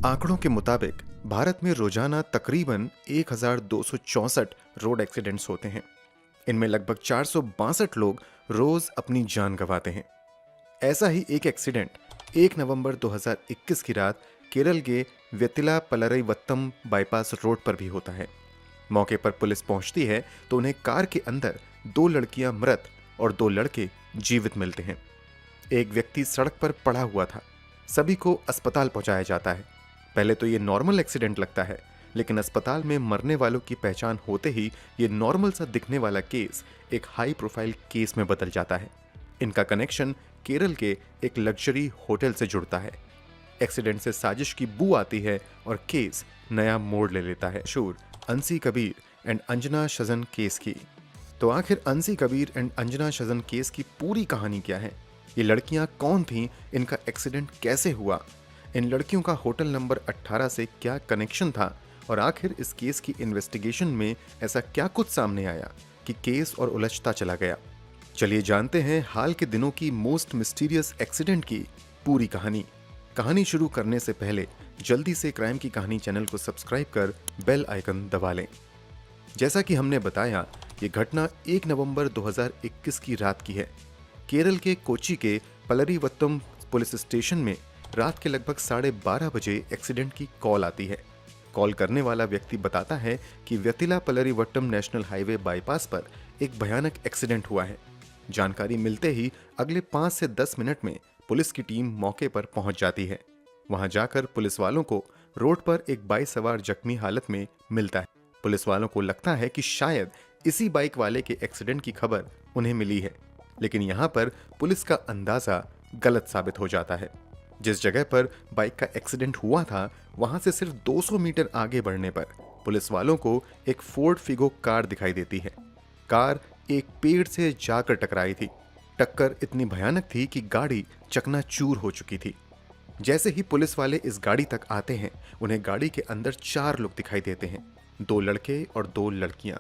आंकड़ों के मुताबिक भारत में रोजाना तकरीबन 1264 रोड एक्सीडेंट्स होते हैं। इनमें लगभग 462 लोग रोज अपनी जान गंवाते हैं। ऐसा ही एक एक्सीडेंट 1 नवंबर 2021 की रात केरल के वेतिला पलरीवत्तम बाईपास रोड पर भी होता है। मौके पर पुलिस पहुंचती है तो उन्हें कार के अंदर 2 लड़कियां मृत और 2 लड़के जीवित मिलते हैं। एक व्यक्ति सड़क पर पड़ा हुआ था। सभी को अस्पताल पहुंचाया जाता है। पहले तो ये नॉर्मल एक्सीडेंट लगता है, लेकिन अस्पताल में मरने वालों की पहचान होते ही ये नॉर्मल सा दिखने वाला केस एक हाई प्रोफाइल केस में बदल जाता है। इनका कनेक्शन केरल के एक लग्जरी होटल से जुड़ता है। एक्सीडेंट से साजिश की बू आती है और केस नया मोड़ ले लेता है। शूर अंसी कबीर एंड अंजना शजन केस की। तो आखिर अंसी कबीर एंड अंजना शजन केस की पूरी कहानी क्या है? ये लड़कियां कौन थीं? इनका एक्सीडेंट कैसे हुआ? इन लड़कियों का होटल नंबर 18 से क्या कनेक्शन था? और आखिर इस केस की इन्वेस्टिगेशन में ऐसा क्या कुछ सामने आया कि केस और उलझता चला गया? चलिए जानते हैं हाल के दिनों की मोस्ट मिस्टीरियस एक्सीडेंट की पूरी कहानी। कहानी शुरू करने से पहले जल्दी से क्राइम की कहानी चैनल को सब्सक्राइब कर बेल आइकन दबा लें। जैसा कि हमने बताया, ये घटना 1 नवंबर 2021 की रात की है। केरल के कोच्चि के पलरीवत्तम पुलिस स्टेशन में रात के लगभग 12:30 बजे एक्सीडेंट की कॉल आती है। कॉल करने वाला व्यक्ति बताता है कि वेतिला पलरीवट्टम नेशनल हाईवे बाईपास पर एक भयानक एक्सीडेंट हुआ है। जानकारी मिलते ही अगले 5 से 10 मिनट में पुलिस की टीम मौके पर पहुंच जाती है। वहां जाकर पुलिस वालों को रोड पर एक बाइक सवार जख्मी हालत में मिलता है। पुलिस वालों को लगता है कि शायद इसी बाइक वाले के एक्सीडेंट की खबर उन्हें मिली है, लेकिन यहाँ पर पुलिस का अंदाजा गलत साबित हो जाता है। जिस जगह पर बाइक का एक्सीडेंट हुआ था, वहां से सिर्फ 200 मीटर आगे बढ़ने पर पुलिस वालों को एक फोर्ड फिगो कार दिखाई देती है। कार एक पेड़ से जाकर टकराई थी। टक्कर इतनी भयानक थी कि गाड़ी चकनाचूर हो चुकी थी। जैसे ही पुलिस वाले इस गाड़ी तक आते हैं, उन्हें गाड़ी के अंदर 4 लोग दिखाई देते हैं, 2 लड़के और 2 लड़कियां।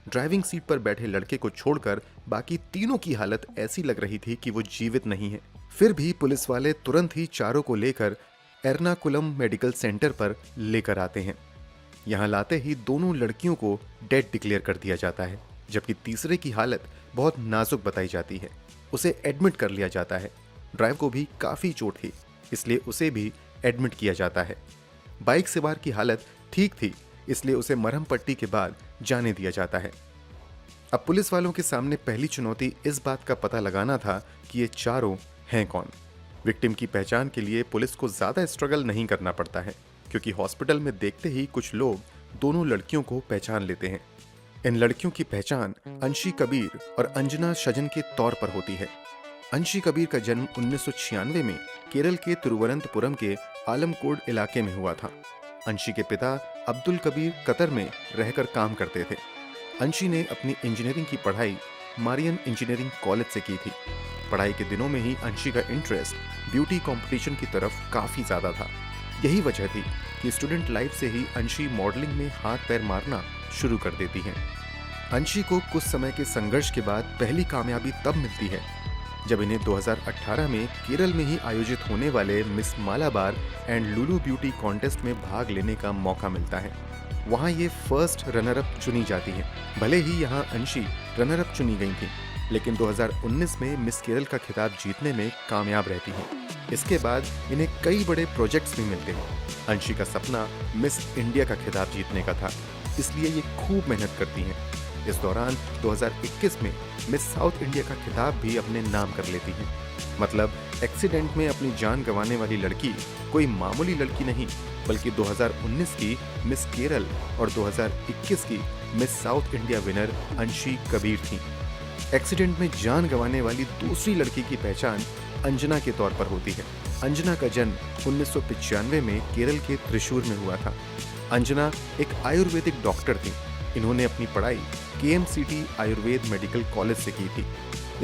ड्राइविंग सीट पर बैठे लड़के को छोड़कर बाकी तीनों की हालत ऐसी लग रही थी कि वो जीवित नहीं है। फिर भी पुलिस वाले तुरंत ही चारों को लेकर एर्नाकुलम मेडिकल सेंटर पर लेकर आते हैं। यहाँ लाते ही दोनों लड़कियों को डेड डिक्लेयर कर दिया जाता है, जबकि तीसरे की हालत बहुत नाजुक बताई जाती है। उसे एडमिट कर लिया जाता है। ड्राइवर को भी काफी चोट थी, इसलिए उसे भी एडमिट किया जाता है। बाइक सवार की हालत ठीक थी, इसलिए उसे मरहम पट्टी के बाद जाने दिया जाता है। अब पुलिस वालों के सामने पहली चुनौती इस बात का पता लगाना था कि ये चारों हैं कौन। विक्टिम की पहचान के लिए पुलिस को ज्यादा स्ट्रगल नहीं करना पड़ता है, क्योंकि हॉस्पिटल में देखते ही कुछ लोग दोनों लड़कियों को पहचान लेते हैं। इन लड़कियों की पहचान अंशी कबीर और अंजना शजन के तौर पर होती है। अंशी कबीर का जन्म 1996 में केरल के तिरुवनंतपुरम के आलमकोड इलाके में हुआ था। अंशी के पिता अब्दुल कबीर कतर में रहकर काम करते थे। अंशी ने अपनी इंजीनियरिंग की पढ़ाई मारियन इंजीनियरिंग कॉलेज से की थी। पढ़ाई के दिनों में ही अंशी का इंटरेस्ट ब्यूटी कंपटीशन की तरफ काफी ज्यादा था। यही वजह थी कि स्टूडेंट लाइफ से ही अंशी मॉडलिंग में हाथ पैर मारना शुरू कर देती हैं। अंशी को कुछ समय के संघर्ष के बाद पहली कामयाबी तब मिलती है जब इन्हें 2018 में केरल में ही आयोजित होने वाले miss Malabar and Lulu beauty contest में भाग लेने का मौका मिलता है। वहां ये फर्स्ट रनर अप चुनी जाती हैं। भले ही यहाँ अंशी रनर अप चुनी गई थी, लेकिन 2019 में मिस केरल का खिताब जीतने में कामयाब रहती हैं। इसके बाद इन्हें कई बड़े प्रोजेक्ट्स भी मिलते हैं। अंशी का सपना मिस इंडिया का खिताब जीतने का था, इसलिए ये खूब मेहनत करती हैं। इस दौरान 2021 में मिस साउथ इंडिया का खिताब भी अपने नाम कर लेती हैं। मतलब एक्सीडेंट में अपनी जान गंवाने वाली लड़की कोई मामूली लड़की नहीं, बल्कि 2019 की मिस केरल और 2021 की मिस साउथ इंडिया विनर अंशी कबीर थी। एक्सीडेंट में जान गंवाने वाली दूसरी लड़की की पहचान अंजना के तौर पर होती है। अंजना का जन्म 1995 में केरल के त्रिशूर में हुआ था। अंजना एक आयुर्वेदिक डॉक्टर थी। इन्होंने अपनी पढ़ाई KMCT आयुर्वेद मेडिकल कॉलेज से की थी।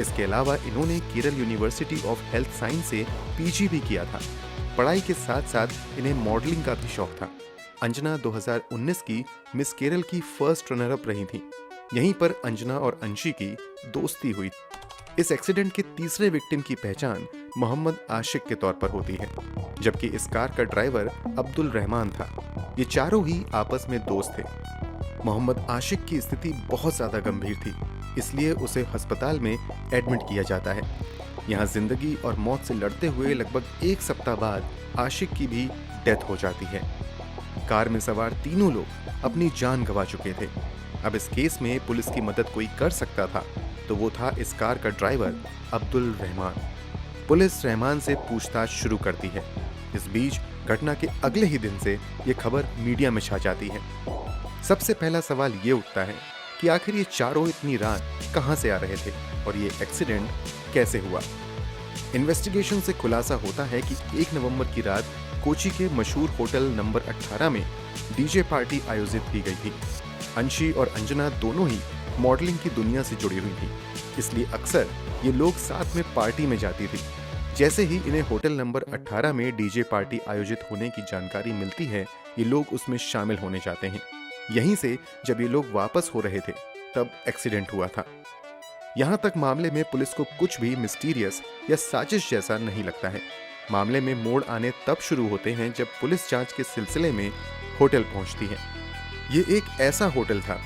इसके अलावा इन्होंने Kerala university of health science से PG भी किया था। पढ़ाई के साथ साथ इन्हें मॉडलिंग का भी शौक था। अंजना 2019 की मिस केरल की फर्स्ट रनर अप रही थी। यहीं पर अंजना और अंशी की दोस्ती हुई। इस एक्सीडेंट के तीसरे विक्टिम की पहचान मोहम्मद आशिक के तौर पर होती है, जबकि इस कार का ड्राइवर अब्दुल रहमान था। ये चारों ही आपस में दोस्त थे। मोहम्मद आशिक की स्थिति बहुत ज्यादा गंभीर थी, इसलिए उसे अस्पताल में एडमिट किया जाता है। यहाँ जिंदगी और मौत से लड़ते हुए लगभग एक सप्ताह बाद आशिक की भी डेथ हो जाती है। कार में सवार तीनों लोग अपनी जान गंवा चुके थे। अब इस केस में पुलिस की मदद कोई कर सकता था तो वो था इस कार का ड्राइवर अब्दुल रहमान। पुलिस रहमान से पूछताछ शुरू करती है। इस बीच घटना के अगले ही दिन से ये खबर मीडिया में छा जाती है। सबसे पहला सवाल ये उठता है कि आखिर ये चारों इतनी रात कहां से आ रहे थे और ये एक्सीडेंट कैसे हुआ। इन्वेस्टिगेशन से खुलासा होता है कि 1 नवंबर की रात कोची के मशहूर होटल नंबर 18 में डीजे पार्टी आयोजित की गई थी। अंशी और अंजना दोनों ही मॉडलिंग की दुनिया से जुड़ी हुई थी, इसलिए अक्सर ये लोग साथ में पार्टी में जाती थी। जैसे ही इन्हें होटल नंबर 18 में डीजे पार्टी आयोजित होने की जानकारी मिलती है, ये लोग उसमें शामिल होने जाते हैं। यहीं से जब ये लोग वापस हो रहे थे तब एक्सीडेंट हुआ था। यहाँ तक मामले में पुलिस को कुछ भी मिस्टीरियस या साजिश जैसा नहीं लगता है। मामले में मोड़ आने तब शुरू होते हैं जब पुलिस जांच के सिलसिले में होटल पहुंचती है। ये एक ऐसा होटल था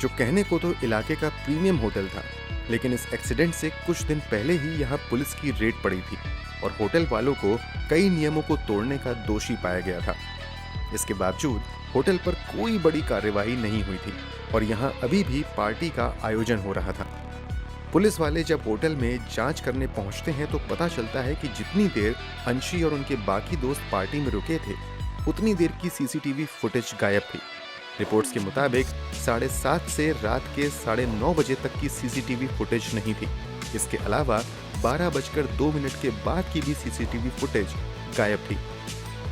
जो कहने को तो इलाके का प्रीमियम होटल था, लेकिन इस एक्सीडेंट से कुछ दिन पहले ही यहाँ पुलिस की रेड पड़ी थी और होटल वालों को कई नियमों को तोड़ने का दोषी पाया गया था। इसके बावजूद होटल पर कोई बड़ी कार्यवाही नहीं हुई थी और यहाँ अभी भी पार्टी का आयोजन हो रहा था। पुलिस वाले जब होटल में जांच करने पहुंचते हैं तो पता चलता है कि जितनी देर अंशी और उनके बाकी दोस्त पार्टी में रुके थे, उतनी देर की सीसीटीवी फुटेज गायब थी। रिपोर्ट्स के मुताबिक 7:30 से रात के 9:30 बजे तक की सीसीटीवी फुटेज नहीं थी। इसके अलावा 12:02 के बाद की भी सीसीटीवी फुटेज गायब थी।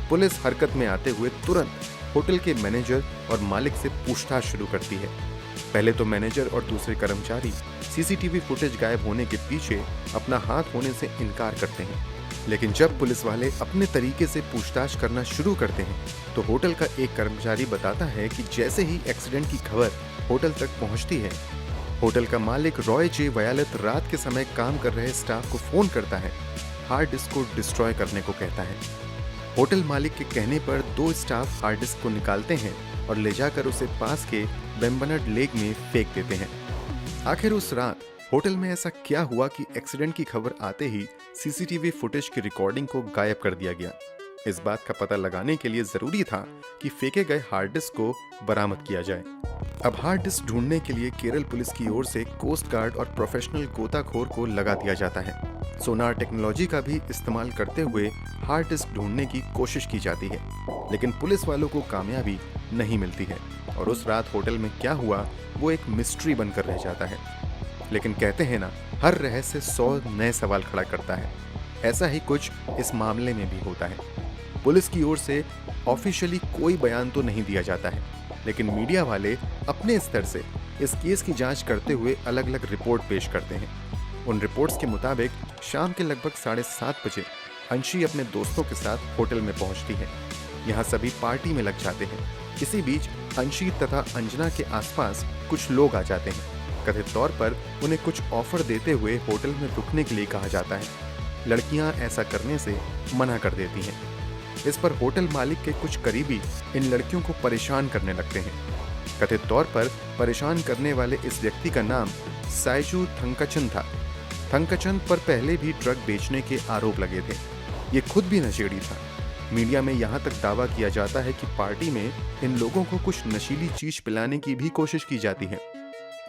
पुलिस हरकत में आते हुए तुरंत होटल के मैनेजर और मालिक से पूछताछ शुरू करती है। पहले तो मैनेजर और दूसरे कर्मचारी सीसीटीवी फुटेज गायब होने के पीछे अपना हाथ होने से इनकार करते हैं, लेकिन जब पुलिस वाले अपने तरीके से पूछताछ करना शुरू करते हैं तो होटल का एक कर्मचारी बताता है कि जैसे ही एक्सीडेंट की खबर होटल तक पहुंचती है, होटल का मालिक रॉय जे वयालत रात के समय काम कर रहे स्टाफ को फोन करता है, हार्ड डिस्क को डिस्ट्रॉय करने को कहता है। होटल मालिक के कहने पर 2 स्टाफ हार्ड डिस्क को निकालते हैं और ले जाकर उसे पास के बेम्बनड लेक में फेंक देते हैं। आखिर उस रात होटल में ऐसा क्या हुआ कि एक्सीडेंट की खबर आते ही सीसीटीवी फुटेज की रिकॉर्डिंग को गायब कर दिया गया। इस बात का पता लगाने के लिए जरूरी था कि फेंके गए हार्ड डिस्क को बरामद किया जाए। अब हार्ड डिस्क ढूंढने के लिए केरल पुलिस की ओर से कोस्ट गार्ड और प्रोफेशनल गोताखोर को लगा दिया जाता है। सोनार टेक्नोलॉजी का भी इस्तेमाल करते हुए हार्ड डिस्क ढूंढने की कोशिश की जाती है, लेकिन पुलिस वालों को कामयाबी नहीं मिलती है और उस रात होटल में क्या हुआ वो एक मिस्ट्री बनकर रह जाता है। लेकिन कहते हैं ना, हर रहस्य 100 नए सवाल खड़ा करता है। ऐसा ही कुछ इस मामले में भी होता है। पुलिस की ओर से ऑफिशियली कोई बयान तो नहीं दिया जाता है, लेकिन मीडिया वाले अपने स्तर से इस केस की जांच करते हुए अलग अलग रिपोर्ट पेश करते हैं। उन रिपोर्ट्स के मुताबिक शाम के लगभग 7:30 बजे अंशी अपने दोस्तों के साथ होटल में पहुंचती है। यहाँ सभी पार्टी में लग जाते हैं। इसी बीच अंशी तथा अंजना के आसपास कुछ लोग आ जाते हैं। कथित तौर पर उन्हें कुछ ऑफर देते हुए होटल में रुकने के लिए कहा जाता है। लड़कियां ऐसा करने से मना कर देती हैं। इस पर होटल मालिक के कुछ करीबी इन लड़कियों को परेशान करने लगते हैं। कथित तौर पर परेशान करने वाले इस व्यक्ति का नाम साइजू थंकचन था। थंकचन पर पहले भी ड्रग बेचने के आरोप लगे थे। ये खुद भी नशेड़ी था। मीडिया में यहाँ तक दावा किया जाता है कि पार्टी में इन लोगों को कुछ नशीली चीज पिलाने की भी कोशिश की जाती है।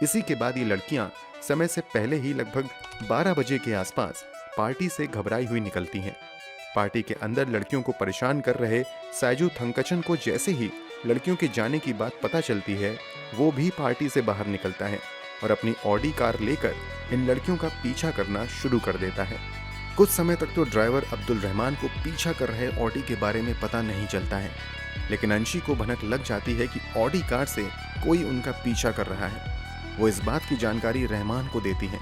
इसी के बाद ये लड़कियां समय से पहले ही लगभग 12 बजे के आसपास पार्टी से घबराई हुई निकलती हैं। पार्टी के अंदर लड़कियों को परेशान कर रहे साइजू थंकचन को जैसे ही लड़कियों के जाने की बात पता चलती है, वो भी पार्टी से बाहर निकलता है और अपनी ऑडी कार लेकर इन लड़कियों का पीछा करना शुरू कर देता है। कुछ समय तक तो ड्राइवर अब्दुल रहमान को पीछा कर रहे ऑडी के बारे में पता नहीं चलता है, लेकिन अंशी को भनक लग जाती है कि ऑडी कार से कोई उनका पीछा कर रहा है। वो इस बात की जानकारी रहमान को देती है।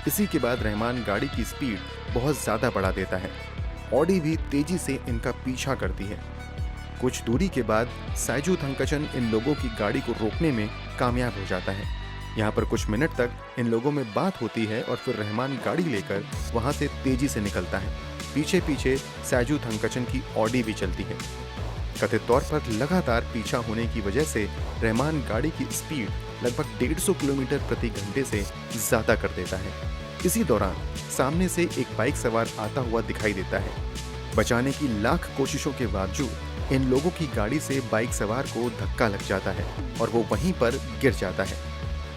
इसी के बाद रहमान गाड़ी की स्पीड बहुत ज्यादा बढ़ा देता है। ऑडी भी तेजी से इनका पीछा करती है। कुछ दूरी के बाद साइजू थंकचन इन लोगों की गाड़ी को रोकने में कामयाब हो जाता है। यहाँ पर कुछ मिनट तक इन लोगों में बात होती है और फिर रहमान गाड़ी लेकर वहां से तेजी से निकलता है। पीछे पीछे सैजू थंगकचन की ऑडी भी चलती है। कथित तौर पर लगातार पीछा होने की वजह से रहमान गाड़ी की स्पीड लगभग 150 किलोमीटर प्रति घंटे से ज्यादा कर देता है। इसी दौरान सामने से एक बाइक सवार आता हुआ दिखाई देता है। बचाने की लाख कोशिशों के बावजूद इन लोगों की गाड़ी से बाइक सवार को धक्का लग जाता है और वो वहीं पर गिर जाता है।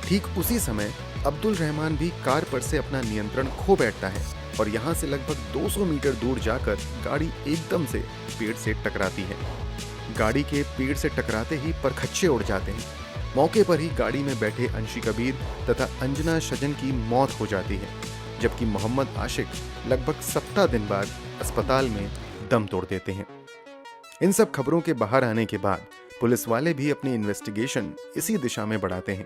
ठीक उसी समय अब्दुल रहमान भी कार पर से अपना नियंत्रण खो बैठता है और यहाँ से लगभग 200 मीटर दूर जाकर गाड़ी एकदम से पेड़ से टकराती है। गाड़ी के पेड़ से टकराते ही परखच्चे उड़ जाते हैं। मौके पर ही गाड़ी में बैठे अंशी कबीर तथा अंजना शजन की मौत हो जाती है, जबकि मोहम्मद आशिक लगभग 17 दिन बाद अस्पताल में दम तोड़ देते हैं। इन सब खबरों के बाहर आने के बाद पुलिस वाले भी अपनी इन्वेस्टिगेशन इसी दिशा में बढ़ाते हैं।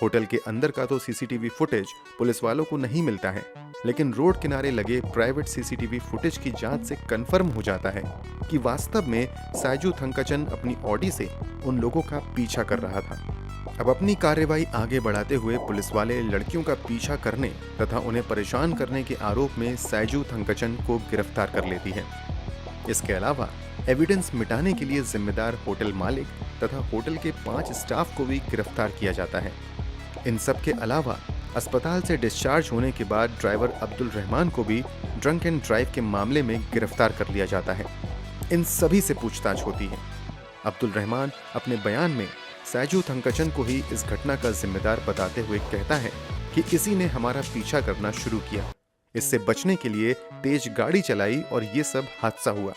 होटल के अंदर का तो सीसीटीवी फुटेज पुलिस वालों को नहीं मिलता है, लेकिन रोड किनारे लगे प्राइवेट सीसीटीवी फुटेज की जांच से कंफर्म हो जाता है कि वास्तव में सैजू थंगकचन अपनी ऑडी से उन लोगों का पीछा कर रहा था। अब अपनी कार्यवाही आगे बढ़ाते हुए पुलिस वाले लड़कियों का पीछा करने तथा उन्हें परेशान करने के आरोप में सैजू थंगकचन को गिरफ्तार कर लेती है। इसके अलावा एविडेंस मिटाने के लिए जिम्मेदार होटल मालिक तथा होटल के 5 स्टाफ को भी गिरफ्तार किया जाता है। इन सब के अलावा अस्पताल से डिस्चार्ज होने के बाद ड्राइवर अब्दुल रहमान को भी ड्रंक एंड ड्राइव के मामले में गिरफ्तार कर लिया जाता है। इन सभी से पूछताछ होती है। अब्दुल रहमान अपने बयान में सैजू थंगकचन को ही इस घटना का जिम्मेदार बताते हुए कहता है कि इसी ने हमारा पीछा करना शुरू किया। इससे बचने के लिए तेज गाड़ी चलाई और ये सब हादसा हुआ।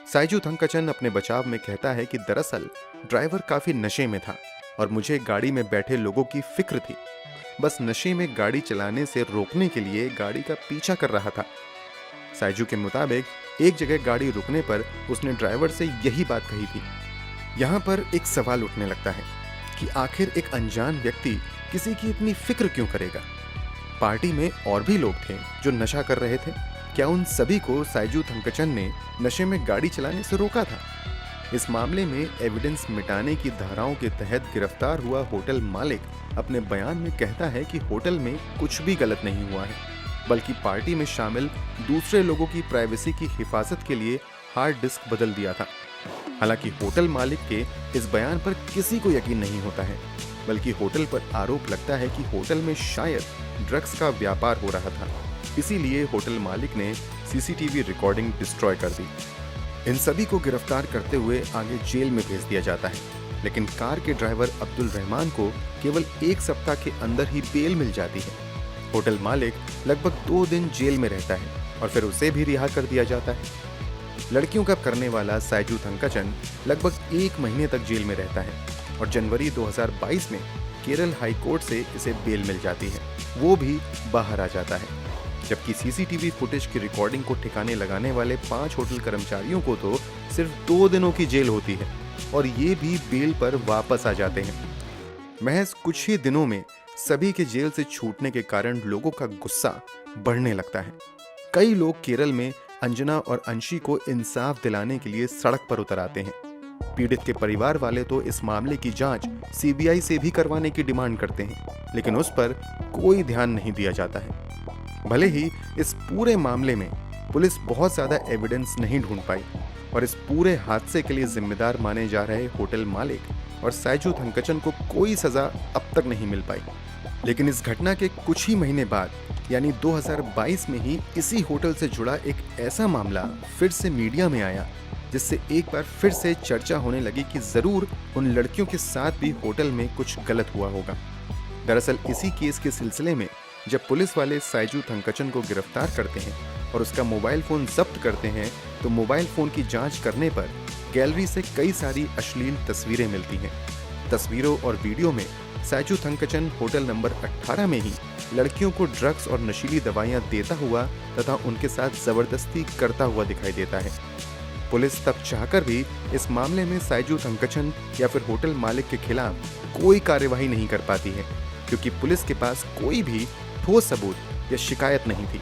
सैजू थंगकचन अपने बचाव में कहता है कि दरअसल ड्राइवर काफी नशे में था और मुझे गाड़ी में बैठे लोगों की फिक्र थी। बस नशे में गाड़ी चलाने से रोकने के लिए गाड़ी का पीछा कर रहा था। सैजू के मुताबिक एक जगह गाड़ी रुकने पर उसने ड्राइवर से यही बात कही थी। यहाँ पर एक सवाल उठने लगता है कि आखिर एक अनजान व्यक्ति किसी की इतनी फिक्र क्यों करेगा। पार्टी में और भी लोग थे जो नशा कर रहे थे। क्या उन सभी को सैजू थंगकचन ने नशे में गाड़ी चलाने से रोका था? इस मामले में एविडेंस मिटाने की धाराओं के तहत गिरफ्तार हुआ होटल मालिक अपने बयान में कहता है कि होटल में कुछ भी गलत नहीं हुआ है, बल्कि पार्टी में शामिल दूसरे लोगों की प्राइवेसी की हिफाजत के लिए हार्ड डिस्क बदल दिया था। हालांकि होटल मालिक के इस बयान पर किसी को यकीन नहीं होता है, बल्कि होटल पर आरोप लगता है कि होटल में शायद ड्रग्स का व्यापार हो रहा था। इसीलिए होटल मालिक ने सीसीटीवी रिकॉर्डिंग डिस्ट्रॉय कर दी। इन सभी को गिरफ्तार करते हुए आगे जेल में भेज दिया जाता है, लेकिन कार के ड्राइवर अब्दुल रहमान को केवल 1 सप्ताह के अंदर ही बेल मिल जाती है। होटल मालिक लगभग 2 दिन जेल में रहता है और फिर उसे भी रिहा कर दिया जाता है। लड़कियों का करने वाला सैजू थंगकचन लगभग 1 महीने तक जेल में रहता है और जनवरी 2022 में केरल हाई कोर्ट से इसे बेल मिल जाती है। वो भी बाहर आ जाता है, जबकि सीसीटीवी फुटेज की रिकॉर्डिंग को ठिकाने लगाने वाले 5 होटल कर्मचारियों को तो सिर्फ 2 दिनों की जेल होती है और ये भी बेल पर वापस आ जाते हैं। महज कुछ ही दिनों में सभी के जेल से छूटने के कारण लोगों का गुस्सा बढ़ने लगता है। कई लोग केरल में अंजना और अंशी को इंसाफ दिलाने के लिए सड़क पर उतर आते हैं। पीड़ित के परिवार वाले तो इस मामले की जांच सीबीआई से भी करवाने की डिमांड करते हैं, लेकिन उस पर कोई ध्यान नहीं दिया जाता है। भले ही इस पूरे मामले में पुलिस बहुत ज्यादा एविडेंस नहीं ढूंढ पाई और इस पूरे हादसे के लिए जिम्मेदार माने जा रहे होटल मालिक और सैजू थंगकचन को कोई सजा अब तक नहीं मिल पाई, लेकिन इस घटना के कुछ ही महीने बाद यानी 2022 में ही इसी होटल से जुड़ा एक ऐसा मामला फिर से मीडिया में आया, जिससे एक बार फिर से चर्चा होने लगी कि जरूर उन लड़कियों के साथ भी होटल में कुछ गलत हुआ होगा। दरअसल इसी केस के सिलसिले में जब पुलिस वाले सैजू थंगकचन को गिरफ्तार करते हैं और उसका मोबाइल फोन जब्त करते हैं, तो मोबाइल फोन की जांच करने पर गैलरी से कई सारी अश्लील तस्वीरें मिलती हैं। तस्वीरों और वीडियो में सैजू थंगकचन होटल नंबर 18 में ही लड़कियों को ड्रग्स और नशीली दवाइयां देता हुआ तथा उनके साथ जबरदस्ती करता हुआ दिखाई देता है। पुलिस तब चाहकर भी इस मामले में सैजू थंगकचन या फिर होटल मालिक के खिलाफ कोई कार्यवाही नहीं कर पाती है, क्योंकि पुलिस के पास कोई भी ठोस सबूत या शिकायत नहीं थी।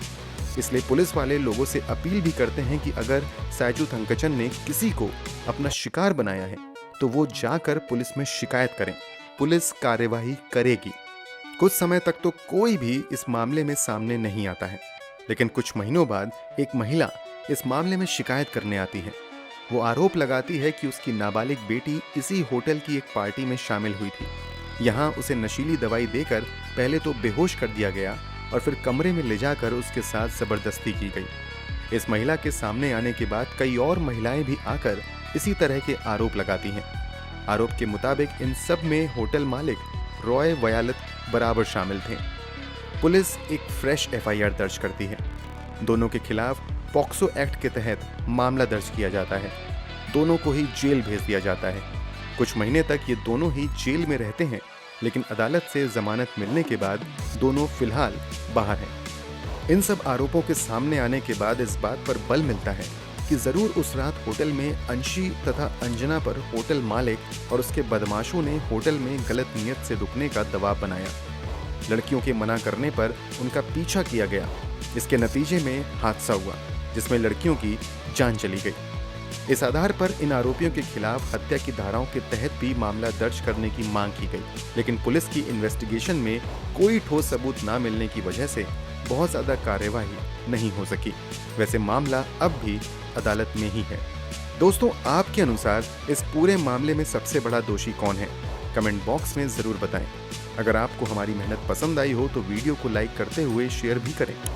इसलिए पुलिस वाले लोगों से अपील भी करते हैं कि अगर सैजू थंगकचन ने किसी को अपना शिकार बनाया है तो वो जाकर पुलिस में शिकायत करें, पुलिस कार्यवाही करेगी। कुछ समय तक तो कोई भी इस मामले में सामने नहीं आता है, लेकिन कुछ महीनों बाद एक महिला इस मामले में शिकायत करने आती है। वो आरोप लगाती है कि उसकी नाबालिग बेटी इसी होटल की एक पार्टी में शामिल हुई थी। यहाँ उसे नशीली दवाई देकर पहले तो बेहोश कर दिया गया और फिर कमरे में ले जाकर उसके साथ जबरदस्ती की गई। इस महिला के सामने आने के बाद कई और महिलाएं भी आकर इसी तरह के आरोप लगाती हैं। आरोप के मुताबिक इन सब में होटल मालिक रॉय वयालत बराबर शामिल थे। पुलिस एक फ्रेश एफआईआर दर्ज करती है। दोनों के खिलाफ पॉक्सो एक्ट के तहत मामला दर्ज किया जाता है। दोनों को ही जेल भेज दिया जाता है। कुछ महीने तक ये दोनों ही जेल में रहते हैं, लेकिन अदालत से जमानत मिलने के बाद दोनों फिलहाल बाहर हैं। इन सब आरोपों के सामने आने के बाद इस बात पर बल मिलता है कि जरूर उस रात होटल में अंशी तथा अंजना पर होटल मालिक और उसके बदमाशों ने होटल में गलत नियत से रुकने का दबाव बनाया। लड़कियों के मना करने पर उनका पीछा किया गया। इसके नतीजे में हादसा हुआ जिसमें लड़कियों की जान चली गई। इस आधार पर इन आरोपियों के खिलाफ हत्या की धाराओं के तहत भी मामला दर्ज करने की मांग की गई, लेकिन पुलिस की इन्वेस्टिगेशन में कोई ठोस सबूत न मिलने की वजह से बहुत ज्यादा कार्यवाही नहीं हो सकी। वैसे मामला अब भी अदालत में ही है। दोस्तों, आपके अनुसार इस पूरे मामले में सबसे बड़ा दोषी कौन है? कमेंट बॉक्स में जरूर बताएं। अगर आपको हमारी मेहनत पसंद आई हो तो वीडियो को लाइक करते हुए शेयर भी करें।